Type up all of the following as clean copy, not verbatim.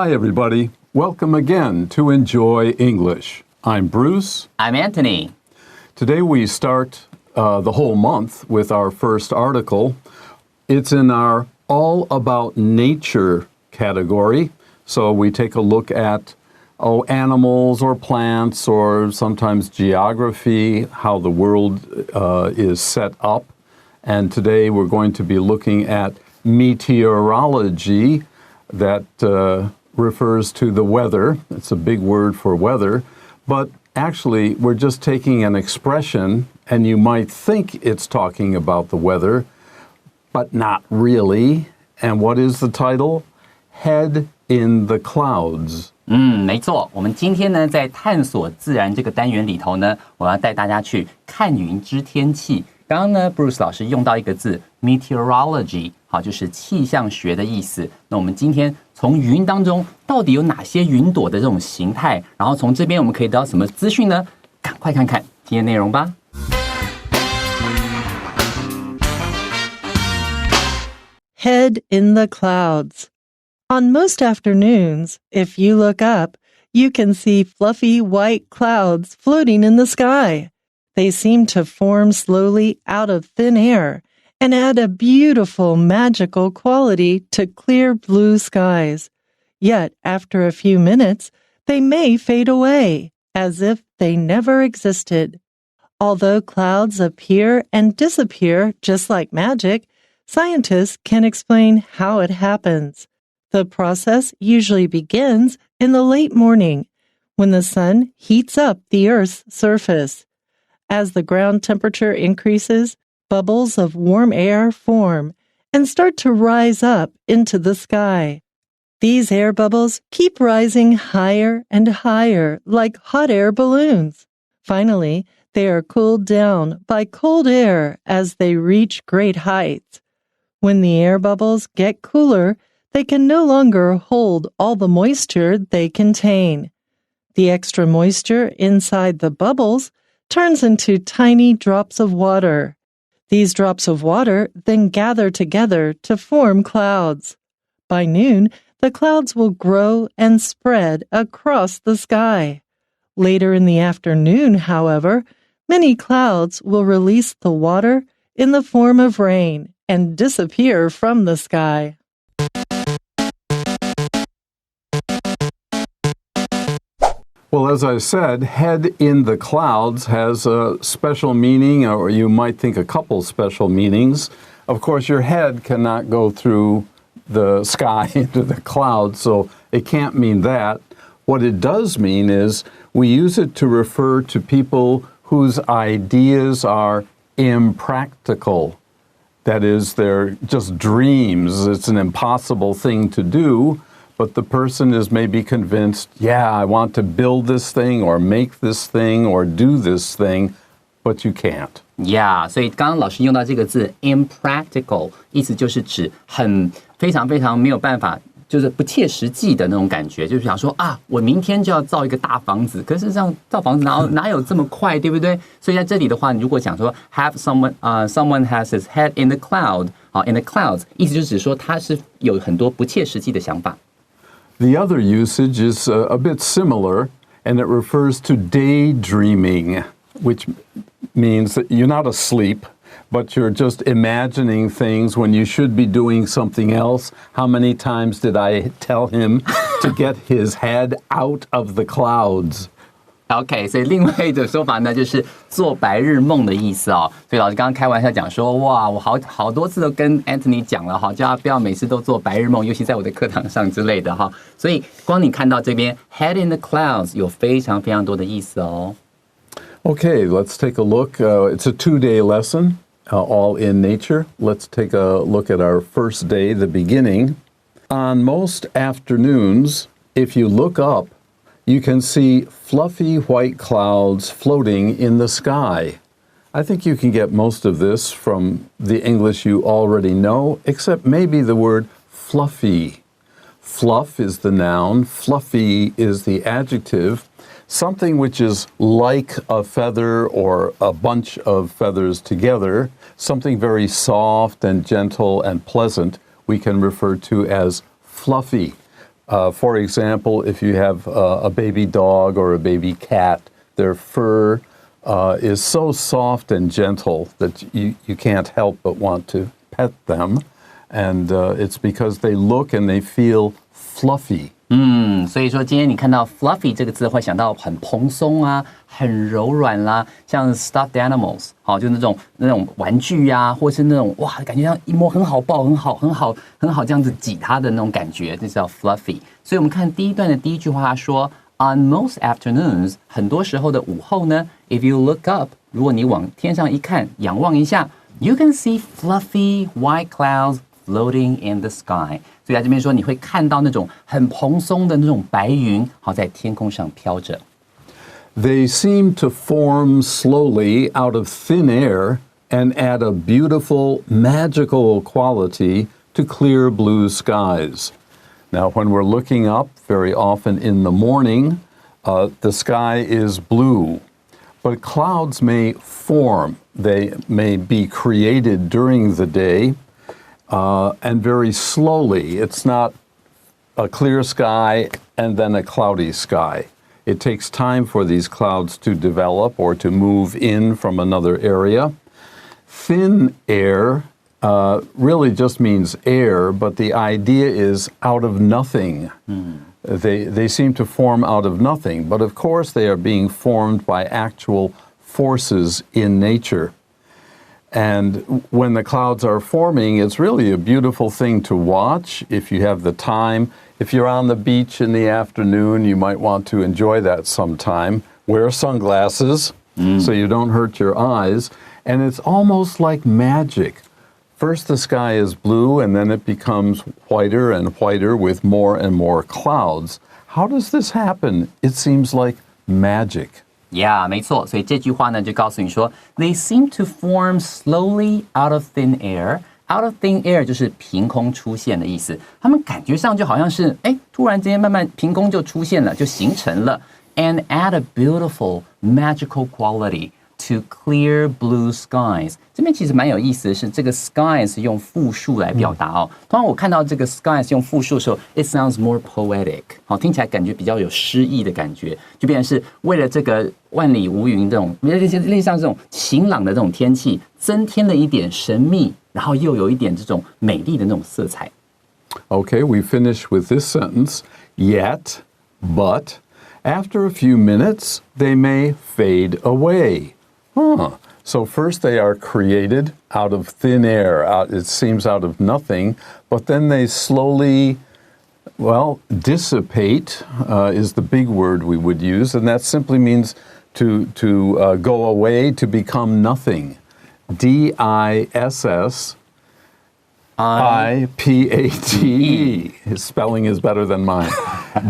Hi, everybody. Welcome again to Enjoy English. I'm Bruce. I'm Antony. Today we start the whole month with our first article. It's in our All About Nature category. So we take a look at animals or plants or sometimes geography, how the world is set up. And today we're going to be looking at meteorology that refers to the weather. It's a big word for weather. But actually, we're just taking an expression, and you might think it's talking about the weather, but not really. And what is the title? Head in the Clouds. 没错，我们今天呢，在探索自然这个单元里头呢，我要带大家去看云知天气。刚刚呢 ，Bruce 老师用到一个字 meteorology， 好，就是气象学的意思。那我们今天从云当中到底有哪些云朵的这种形态，然后从这边我们可以得到什么资讯呢？赶快看看今天内容吧。Head in the clouds. On most afternoons, if you look up, you can see fluffy white clouds floating in the sky. They seem to form slowly out of thin air and add a beautiful magical quality to clear blue skies. Yet, after a few minutes, they may fade away, as if they never existed. Although clouds appear and disappear just like magic, scientists can explain how it happens. The process usually begins in the late morning, when the sun heats up the Earth's surface. As the ground temperature increases, bubbles of warm air form and start to rise up into the sky. These air bubbles keep rising higher and higher like hot air balloons. Finally, they are cooled down by cold air as they reach great heights. When the air bubbles get cooler, they can no longer hold all the moisture they contain. The extra moisture inside the bubbles turns into tiny drops of water. These drops of water then gather together to form clouds. By noon, the clouds will grow and spread across the sky. Later in the afternoon, however, many clouds will release the water in the form of rain and disappear from the sky. Well, as I said, head in the clouds has a special meaning, or you might think a couple special meanings. Of course, your head cannot go through the sky into the clouds, so it can't mean that. What it does mean is we use it to refer to people whose ideas are impractical. That is, they're just dreams. It's an impossible thing to do. But the person is maybe convinced, yeah, I want to build this thing or make this thing or do this thing, but you can't. Yeah, 所以刚刚老师用到这个字 impractical， 意思就是指非常没有办法，就是不切实际的那种感觉，就是想说啊，我明天就要造一个大房子，可是这样造房子哪有这么快，对不对？所以在这里的话，你如果讲说 have someone has his head in the in the clouds， 意思就是指说他是有很多不切实际的想法。The other usage is a bit similar, and it refers to daydreaming, which means that you're not asleep, but you're just imagining things when you should be doing something else. How many times did I tell him to get his head out of the clouds? OK， 所以另外的说法呢，就是做白日梦的意思哦。所以老师刚刚开玩笑讲说，哇，我好多次都跟 Antony 讲了哈，叫他不要每次都做白日梦，尤其在我的课堂上之类的哈。所以光你看到这边 head in the clouds 有非常多的意思哦。Okay, let's take a look. It's a 2-day lesson, all in nature. Let's take a look at our first day, the beginning. On most afternoons, if you look up, you can see fluffy white clouds floating in the sky. I think you can get most of this from the English you already know, except maybe the word fluffy. Fluff is the noun, fluffy is the adjective. Something which is like a feather or a bunch of feathers together, something very soft and gentle and pleasant, we can refer to as fluffy. For example, if you have a baby dog or a baby cat, their fur is so soft and gentle that you can't help but want to pet them. And it's because they look and they feel fluffy. 所以说今天你看到 fluffy 这个字会想到很蓬松啊，很柔软啦，像 stuffed animals， 好，就那种玩具啊，或是那种哇，感觉像一摸很好抱，很好这样子挤它的那种感觉，这叫 fluffy。所以我们看第一段的第一句话，他说 On most afternoons， 很多时候的午后呢 ，if you look up， 如果你往天上一看，仰望一下 ，you can see fluffy white clouds floating in the sky。所以在这边说，你会看到那种很蓬松的那种白云，好在天空上飘着。They seem to form slowly out of thin air and add a beautiful, magical quality to clear blue skies. Now, when we're looking up, very often in the morning, the sky is blue. But clouds may form. They may be created during the day. And very slowly. It's not a clear sky and then a cloudy sky. It takes time for these clouds to develop or to move in from another area. Thin air really just means air, but the idea is out of nothing. They seem to form out of nothing, but of course they are being formed by actual forces in nature. And when the clouds are forming, it's really a beautiful thing to watch if you have the time. If you're on the beach in the afternoon, you might want to enjoy that sometime. Wear sunglasses so you don't hurt your eyes. And it's almost like magic. First the sky is blue and then it becomes whiter and whiter with more and more clouds. How does this happen? It seems like magic. Yeah， 没错，所以这句话呢就告诉你说 ，They seem to form slowly out of thin air. Out of thin air 就是凭空出现的意思。他们感觉上就好像是，突然之间慢慢凭空就出现了，就形成了。And add a beautiful magical quality to clear blue skies. 这边其实蛮有意思的是，这个 skies 用复数来表达哦。通常我看到这个 skies 用复数的时候 ，it sounds more poetic， 好，听起来感觉比较有诗意的感觉，就变成是为了这个万里无云这种类似像这种晴朗的这种天气，增添了一点神秘，然后又有一点这种美丽的那种色彩。Okay, we finish with this sentence. Yet, but, after a few minutes, they may fade away. So first they are created out of thin air. It seems out of nothing, but then they slowly, dissipate is the big word we would use, and that simply means to go away, to become nothing. D-I-S-S-I-P-A-T-E. His spelling is better than mine.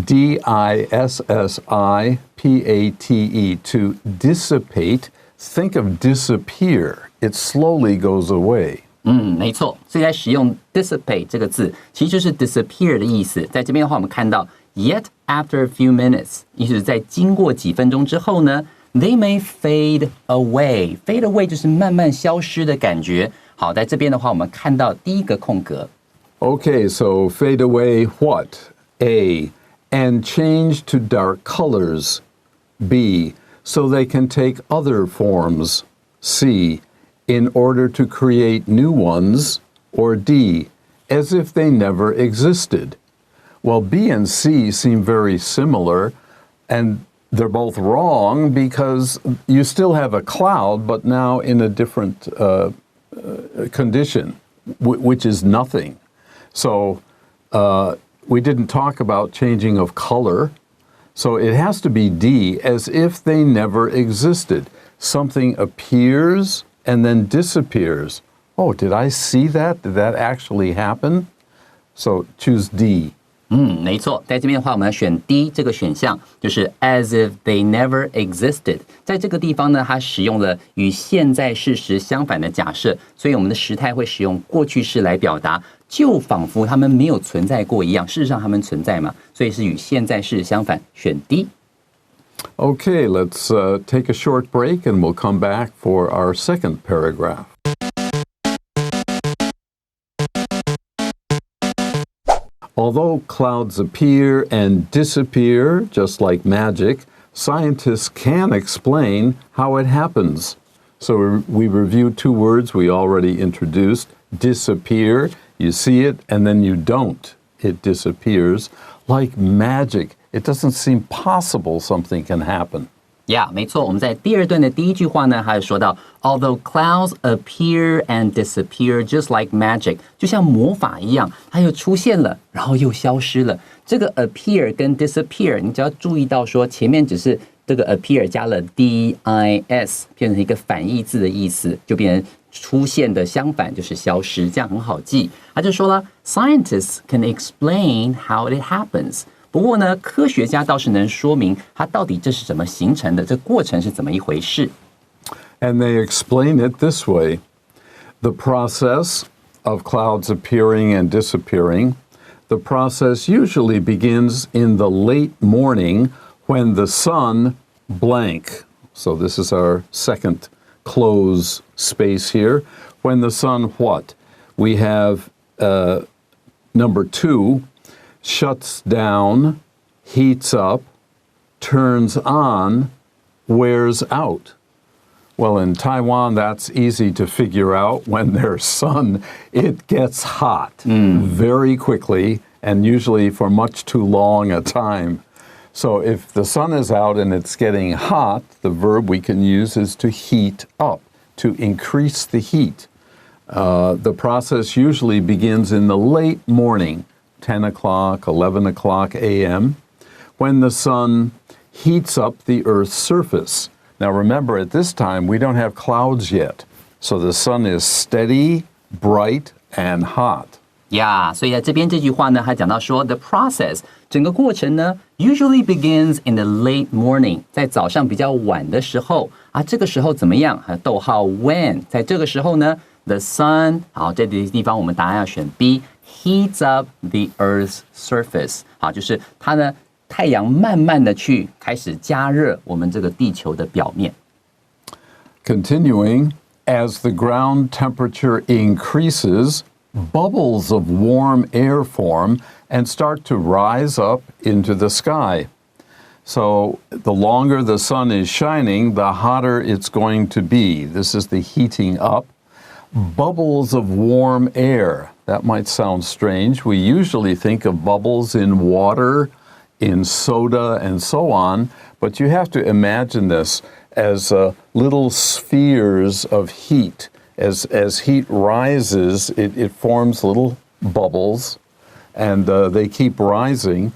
D-I-S-S-I-P-A-T-E, to dissipate. Think of disappear. It slowly goes away. 没错，所以在使用 dissipate 这个字，其实就是 disappear 的意思。在这边的话，我们看到 yet after a few minutes， 意思是在经过几分钟之后呢 ，they may fade away。fade away 就是慢慢消失的感觉。好，在这边的话，我们看到第一个空格。Okay, so fade away what? A. And change to dark colors. B. So they can take other forms. C. In order to create new ones. Or D. As if they never existed. Well, B and C seem very similar, and they're both wrong because you still have a cloud, but now in a different condition, which is nothing. So we didn't talk about changing of color. So it has to be D, as if they never existed. Something appears and then disappears. Oh, did I see that? Did that actually happen? So choose D. 没错，在这边的话，我们要选 D 这个选项，就是 as if they never existed。在这个地方呢，它使用了与现在事实相反的假设，所以我们的时态会使用过去式来表达，就仿佛他们没有存在过一样。事实上，他们存在嘛，所以是与现在事实相反，选 D。Okay, let's take a short break and we'll come back for our second paragraph. Although clouds appear and disappear just like magic, scientists can't explain how it happens. So we reviewed two words we already introduced. Disappear, you see it, and then you don't. It disappears. Like magic, it doesn't seem possible something can happen. Yeah, 没错，我们在第二段的第一句话呢，还有说到 Although clouds appear and disappear just like magic， 就像魔法一样，它又出现了，然后又消失了。这个 appear 跟 disappear， 你只要注意到说前面只是这个 appear 加了 dis， 变成一个反义字的意思，就变成出现的相反就是消失，这样很好记。他就说了 ，Scientists can explain how it happens。不过呢，科学家倒是能说明它到底这是怎么形成的，这过程是怎么一回事。And they explain it this way. The process of clouds appearing and disappearing, the process usually begins in the late morning when the sun blank. So this is our second close space here. When the sun what? We have number 2, shuts down, heats up, turns on, wears out. Well, in Taiwan, that's easy to figure out. When there's sun, it gets hot very quickly and usually for much too long a time. So if the sun is out and it's getting hot, the verb we can use is to heat up, to increase the heat. The process usually begins in the late morning, 10 o'clock, 11 o'clock a.m., when the sun heats up the Earth's surface. Now remember, at this time, we don't have clouds yet, so the sun is steady, bright, and hot. Yeah, 所以在这边这句话呢，还讲到说 the process 整个过程呢 usually begins in the late morning， 在早上比较晚的时候啊，这个时候怎么样？逗号 when， 在这个时候呢 the sun， 好，这里地方我们答案要选 B， heats up the Earth's surface， 好，就是它呢太阳慢慢的去开始加热我们这个地球的表面。Continuing, as the ground temperature increases, bubbles of warm air form and start to rise up into the sky. So the longer the sun is shining, the hotter it's going to be. This is the heating up. Bubbles of warm air. That might sound strange. We usually think of bubbles in water, in soda, and so on, but you have to imagine this as little spheres of heat. As heat rises, it forms little bubbles, and they keep rising,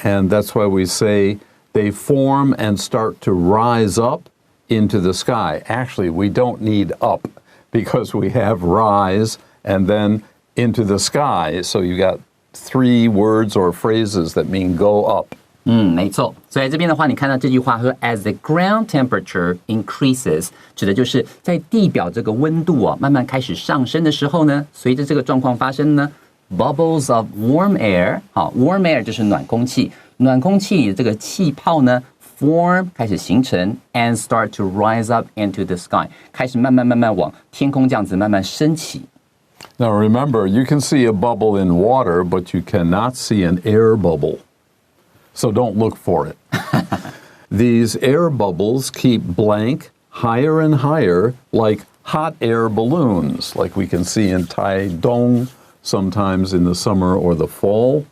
and that's why we say they form and start to rise up into the sky. Actually, we don't need up because we have rise and then into the sky. So you got 3 words or phrases that mean go up. 没错，所以这边的话，你看到这句话说 ，as the ground temperature increases， 指的就是在地表这个温度啊慢慢开始上升的时候呢，随着这个状况发生呢 ，bubbles of warm air， 好 ，warm air 就是暖空气，暖空气这个气泡呢 form 开始形成 ，and start to rise up into the sky， 开始慢慢往天空这样子慢慢升起。Now remember, you can see a bubble in water, but you cannot see an air bubble. So don't look for it. These air bubbles keep blank higher and higher like hot air balloons, like we can see in Taidong sometimes in the summer or the fall.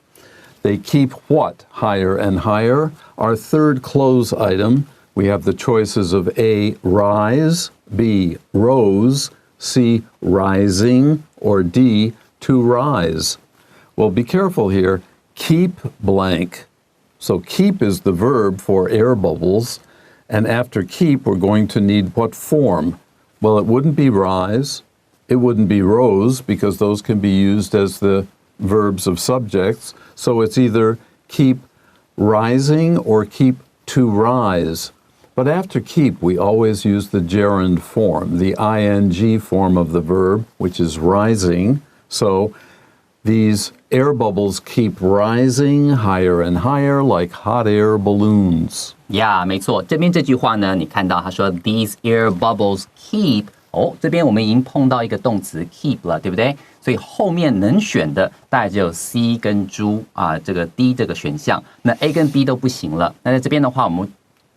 They keep what higher and higher? Our third close item, we have the choices of A, rise, B, rose, C, rising, or D, to rise. Well, be careful here. Keep blank. So keep is the verb for air bubbles, and after keep, we're going to need what form? Well, it wouldn't be rise, it wouldn't be rose, because those can be used as the verbs of subjects, so it's either keep rising or keep to rise. But after keep, we always use the gerund form, the ing form of the verb, which is rising. So these air bubbles keep rising higher and higher like hot air balloons. Yeah, 没错，这边这句话呢，你看到他说 these air bubbles keep 这边我们已经碰到一个动词 keep 了，对不对？所以后面能选的大概只有 C 跟 D 这个 D 这个选项，那 A 跟 B 都不行了。那在这边的话，我们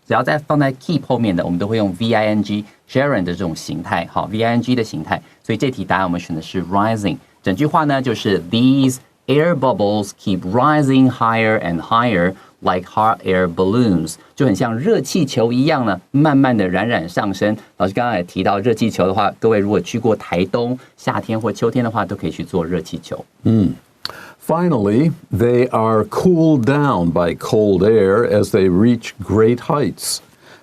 只要再放在 keep 后面的，我们都会用 VING gerund 的这种形态，好 VING 的形态。所以这题答案我们选的是 rising。整句话呢就是 These air bubbles keep rising higher and higher like hot air balloons， 就很像热气球一样呢，慢慢的冉冉上升。老师刚刚也提到热气球的话，各位如果去过台东，夏天或秋天的话，都可以去做热气球。Finally, they are cooled down by cold air as they reach great heights.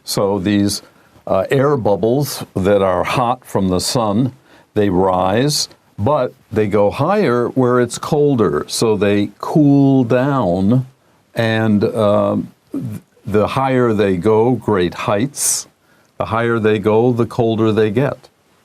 So these air bubbles that are hot from the sun, they rise, but they go higher where it's colder. So they cool down, and the higher they go, great heights, the higher they go, the colder they get.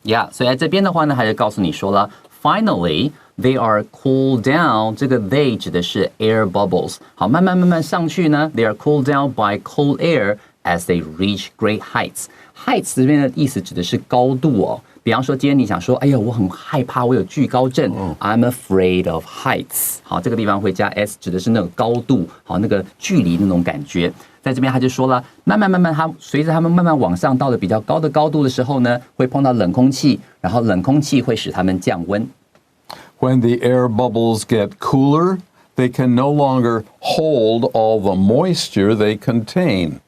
Yeah, 所以在这边的话呢，还是告诉你说了 ，Finally, they are cooled down. 这个 they 指的是 air bubbles。好，慢慢上去呢 ，they are cooled down by cold air as they reach great heights. Heights 这边的意思指的是高度哦。比方说，今天你想说，哎呀，我很害怕，我有惧高症，I'm afraid of heights。好，这个地方会加 s， 指的是那种高度，好，那个距离那种感觉。在这边他就说了，慢慢，它随着他们慢慢往上到了比较高的高度的时候呢，会碰到冷空气，然后冷空气会使它们降温。When the air bubbles get cooler, they can no longer hold all the moisture they contain.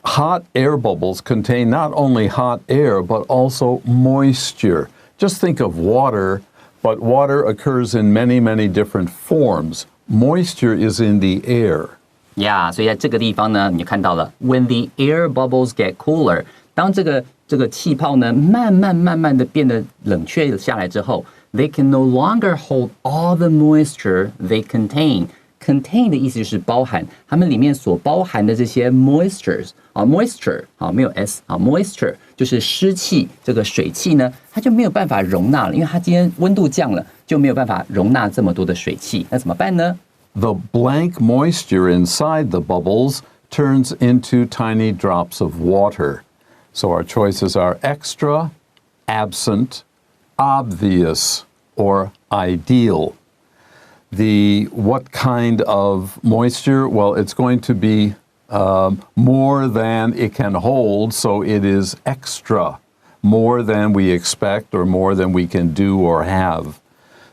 Hot air bubbles contain not only hot air, but also moisture. Just think of water, but water occurs in many, many different forms. Moisture is in the air. Yeah, 所以在这个地方呢，你就看到了 when the air bubbles get cooler， 当这个气泡呢慢慢的变得冷却下来之后 ，they can no longer hold all the moisture they contain。contain 的意思就是包含，它们里面所包含的这些 moisture 没有 s moisture 就是湿气，这个水汽呢，它就没有办法容纳了，因为它今天温度降了，就没有办法容纳这么多的水汽，那怎么办呢？The blank moisture inside the bubbles turns into tiny drops of water. So our choices are extra, absent, obvious, or ideal. What kind of moisture? Well, it's going to be more than it can hold, so it is extra, more than we expect or more than we can do or have.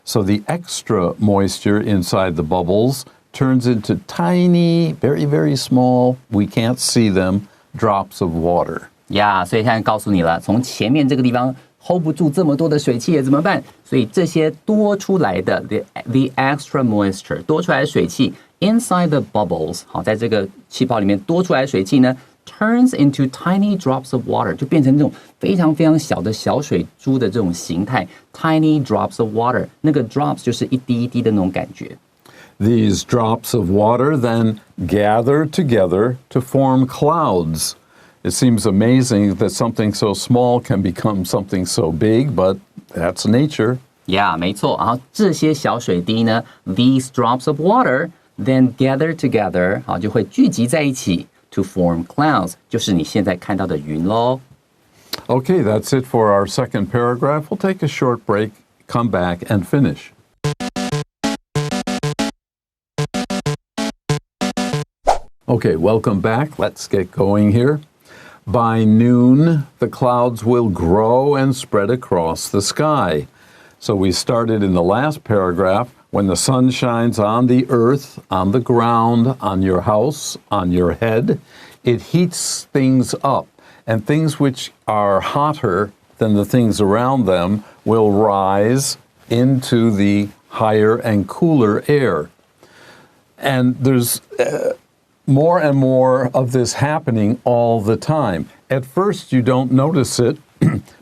So the extra moisture inside the bubbles turns into tiny, very, very small, we can't see them, drops of water. Yeah, 所以现在告诉你了，从前面这个地方 hold 不住这么多的水汽怎么办？所以这些多出来的 the extra moisture 多出来的水汽 inside the bubbles 好，在这个气泡里面多出来的水汽呢 turns into tiny drops of water 就变成这种非常非常小的小水珠的这种形态 tiny drops of water 那个 drops 就是一滴一滴的那种感觉。These drops of water then gather together to form clouds. It seems amazing that something so small can become something so big, but that's nature. Yeah, 没错。然后这些小水滴呢 these drops of water then gather together 好，就会聚集在一起 to form clouds 就是你现在看到的云咯。Okay, that's it for our second paragraph. We'll take a short break, come back, and finish. Okay, welcome back. Let's get going here. By noon, the clouds will grow and spread across the sky. So we started in the last paragraph when the sun shines on the earth, on the ground, on your house, on your head. It heats things up, and things which are hotter than the things around them will rise into the higher and cooler air. And there's more and more of this happening all the time. At first, you don't notice it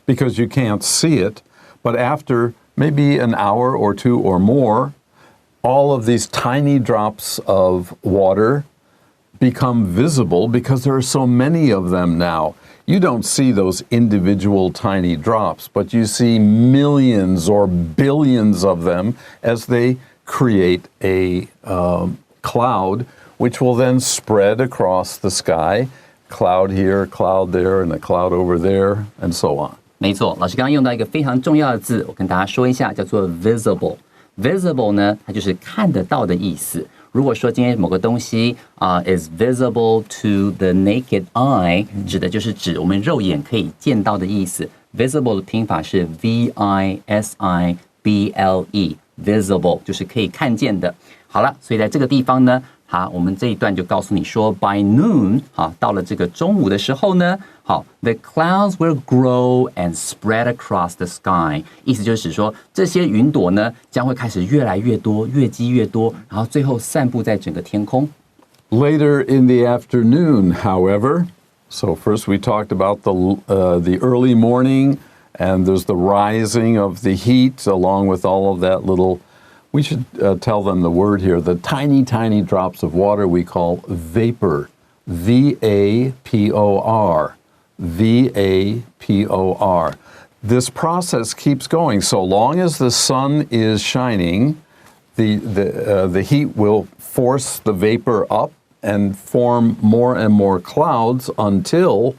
because you can't see it, but after maybe an hour or two or more, all of these tiny drops of water become visible because there are so many of them now. You don't see those individual tiny drops, but you see millions or billions of them as they create a cloud, which will then spread across the sky, cloud here, cloud there, and a cloud over there, and so on. 没错，老师刚刚用到一个非常重要的字，我跟大家说一下，叫做 visible。visible 呢，它就是看得到的意思。如果说今天某个东西is visible to the naked eye， 指的就是指我们肉眼可以见到的意思。visible 的拼法是 visible，visible 就是可以看见的。好了，所以在这个地方呢，好，我们这一段就告诉你说 by noon， 好，到了这个中午的时候呢，好 the clouds will grow and spread across the sky， 意思就是指说这些云朵呢将会开始越来越多，越积越多，然后最后散布在整个天空。Later in the afternoon, however, so first we talked about the early morning, and there's the rising of the heat along with all of that little...We should tell them the word here. The tiny, tiny drops of water we call vapor. V-A-P-O-R. V-A-P-O-R. This process keeps going. So long as the sun is shining, the heat will force the vapor up and form more and more clouds until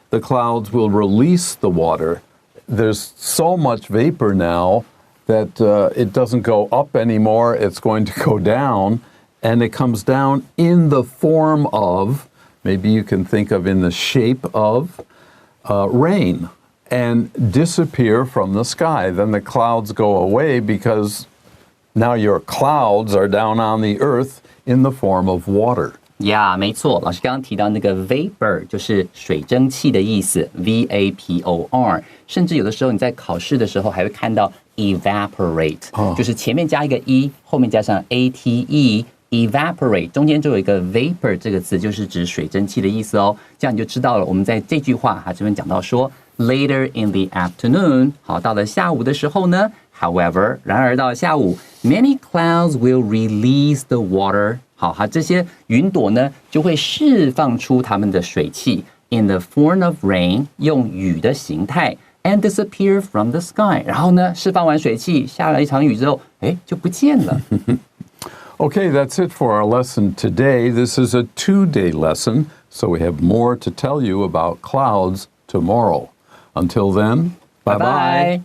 the clouds will release the water. There's so much vapor now,that it doesn't go up anymore, it's going to go down, and it comes down in the form of, maybe you can think of in the shape of, rain, and disappear from the sky. Then the clouds go away because now your clouds are down on the earth in the form of water. 没错，老师刚刚提到那个 vapor 就是水蒸气的意思 ，V-A-P-O-R， 甚至有的时候你在考试的时候还会看到 evaporate，就是前面加一个 e， 后面加上 ate，evaporate 中间就有一个 vapor 这个词，就是指水蒸气的意思哦。这样你就知道了。我们在这句话这边讲到说 later in the afternoon， 好，到了下午的时候呢 ，however， 然而到了下午 ，many clouds will release the water。好，这些云朵呢就会释放出它们的水汽 in the form of rain， 用雨的形态 and disappear from the sky。然后呢，释放完水汽，下了一场雨之后，就不见了。Okay, that's it for our lesson today. This is a 2-day lesson, so we have more to tell you about clouds tomorrow. Until then, bye-bye.